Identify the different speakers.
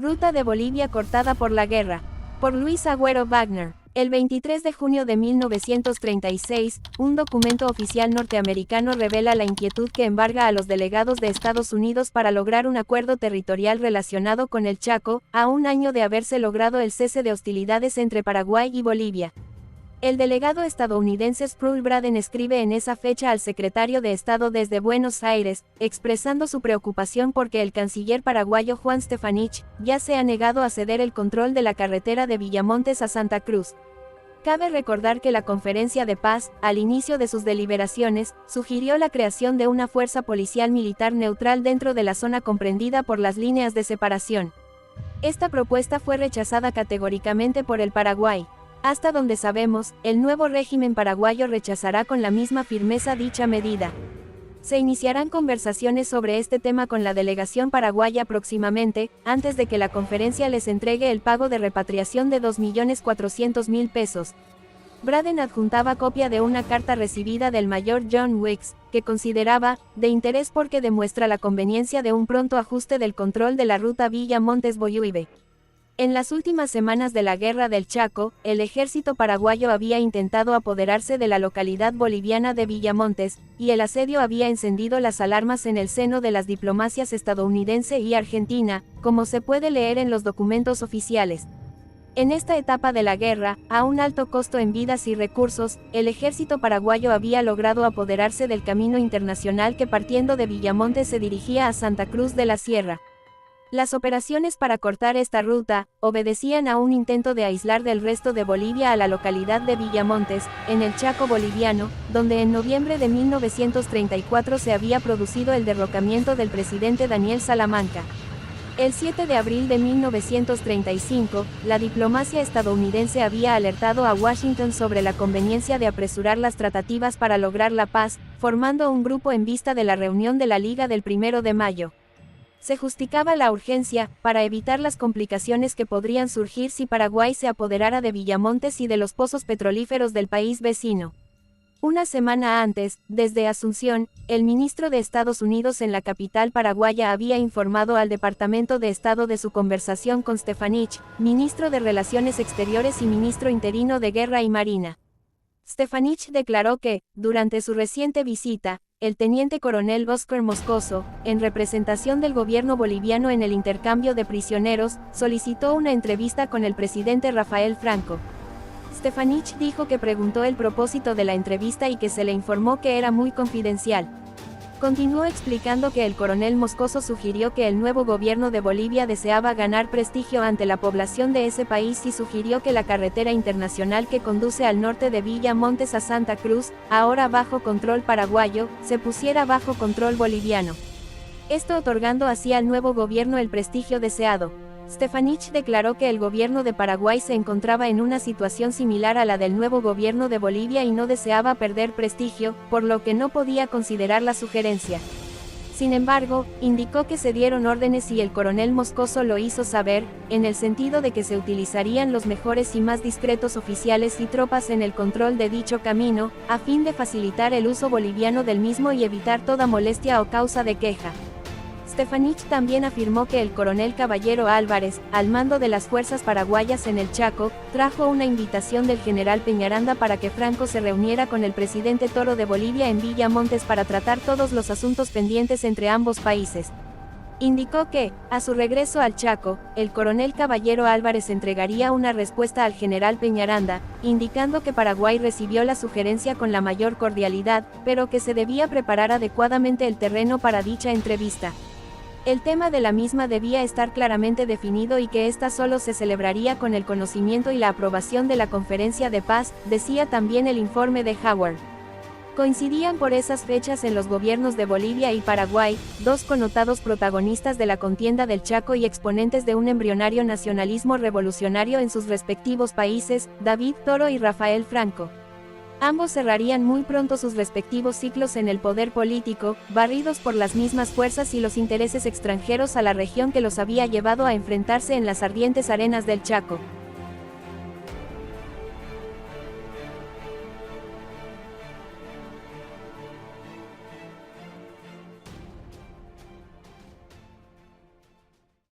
Speaker 1: Ruta de Bolivia cortada por la guerra. Por Luis Agüero Wagner. El 23 de junio de 1936, un documento oficial norteamericano revela la inquietud que embarga a los delegados de Estados Unidos para lograr un acuerdo territorial relacionado con el Chaco, a un año de haberse logrado el cese de hostilidades entre Paraguay y Bolivia. El delegado estadounidense Sproul Braden escribe en esa fecha al secretario de Estado desde Buenos Aires, expresando su preocupación porque el canciller paraguayo Juan Stefanich ya se ha negado a ceder el control de la carretera de Villamontes a Santa Cruz. Cabe recordar que la Conferencia de Paz, al inicio de sus deliberaciones, sugirió la creación de una fuerza policial militar neutral dentro de la zona comprendida por las líneas de separación. Esta propuesta fue rechazada categóricamente por el Paraguay. Hasta donde sabemos, el nuevo régimen paraguayo rechazará con la misma firmeza dicha medida. Se iniciarán conversaciones sobre este tema con la delegación paraguaya próximamente, antes de que la conferencia les entregue el pago de repatriación de 2.400.000 pesos. Braden adjuntaba copia de una carta recibida del mayor John Wilkes, que consideraba de interés porque demuestra la conveniencia de un pronto ajuste del control de la ruta Villa-Montes-Boyuibe. En las últimas semanas de la Guerra del Chaco, el ejército paraguayo había intentado apoderarse de la localidad boliviana de Villamontes, y el asedio había encendido las alarmas en el seno de las diplomacias estadounidense y argentina, como se puede leer en los documentos oficiales. En esta etapa de la guerra, a un alto costo en vidas y recursos, el ejército paraguayo había logrado apoderarse del camino internacional que partiendo de Villamontes se dirigía a Santa Cruz de la Sierra. Las operaciones para cortar esta ruta obedecían a un intento de aislar del resto de Bolivia a la localidad de Villamontes, en el Chaco boliviano, donde en noviembre de 1934 se había producido el derrocamiento del presidente Daniel Salamanca. El 7 de abril de 1935, la diplomacia estadounidense había alertado a Washington sobre la conveniencia de apresurar las tratativas para lograr la paz, formando un grupo en vista de la reunión de la Liga del 1 de mayo. Se justificaba la urgencia, para evitar las complicaciones que podrían surgir si Paraguay se apoderara de Villamontes y de los pozos petrolíferos del país vecino. Una semana antes, desde Asunción, el ministro de Estados Unidos en la capital paraguaya había informado al Departamento de Estado de su conversación con Stefanich, ministro de Relaciones Exteriores y ministro interino de Guerra y Marina. Stefanich declaró que, durante su reciente visita, el teniente coronel Óscar Moscoso, en representación del gobierno boliviano en el intercambio de prisioneros, solicitó una entrevista con el presidente Rafael Franco. Stefanich dijo que preguntó el propósito de la entrevista y que se le informó que era muy confidencial. Continuó explicando que el coronel Moscoso sugirió que el nuevo gobierno de Bolivia deseaba ganar prestigio ante la población de ese país y sugirió que la carretera internacional que conduce al norte de Villamontes a Santa Cruz, ahora bajo control paraguayo, se pusiera bajo control boliviano. Esto otorgando así al nuevo gobierno el prestigio deseado. Stefanich declaró que el gobierno de Paraguay se encontraba en una situación similar a la del nuevo gobierno de Bolivia y no deseaba perder prestigio, por lo que no podía considerar la sugerencia. Sin embargo, indicó que se dieron órdenes y el coronel Moscoso lo hizo saber, en el sentido de que se utilizarían los mejores y más discretos oficiales y tropas en el control de dicho camino, a fin de facilitar el uso boliviano del mismo y evitar toda molestia o causa de queja. Stefanich también afirmó que el coronel Caballero Álvarez, al mando de las fuerzas paraguayas en el Chaco, trajo una invitación del general Peñaranda para que Franco se reuniera con el presidente Toro de Bolivia en Villamontes para tratar todos los asuntos pendientes entre ambos países. Indicó que, a su regreso al Chaco, el coronel Caballero Álvarez entregaría una respuesta al general Peñaranda, indicando que Paraguay recibió la sugerencia con la mayor cordialidad, pero que se debía preparar adecuadamente el terreno para dicha entrevista. El tema de la misma debía estar claramente definido y que ésta solo se celebraría con el conocimiento y la aprobación de la Conferencia de Paz, decía también el informe de Howard. Coincidían por esas fechas en los gobiernos de Bolivia y Paraguay, dos connotados protagonistas de la contienda del Chaco y exponentes de un embrionario nacionalismo revolucionario en sus respectivos países, David Toro y Rafael Franco. Ambos cerrarían muy pronto sus respectivos ciclos en el poder político, barridos por las mismas fuerzas y los intereses extranjeros a la región que los había llevado a enfrentarse en las ardientes arenas del Chaco.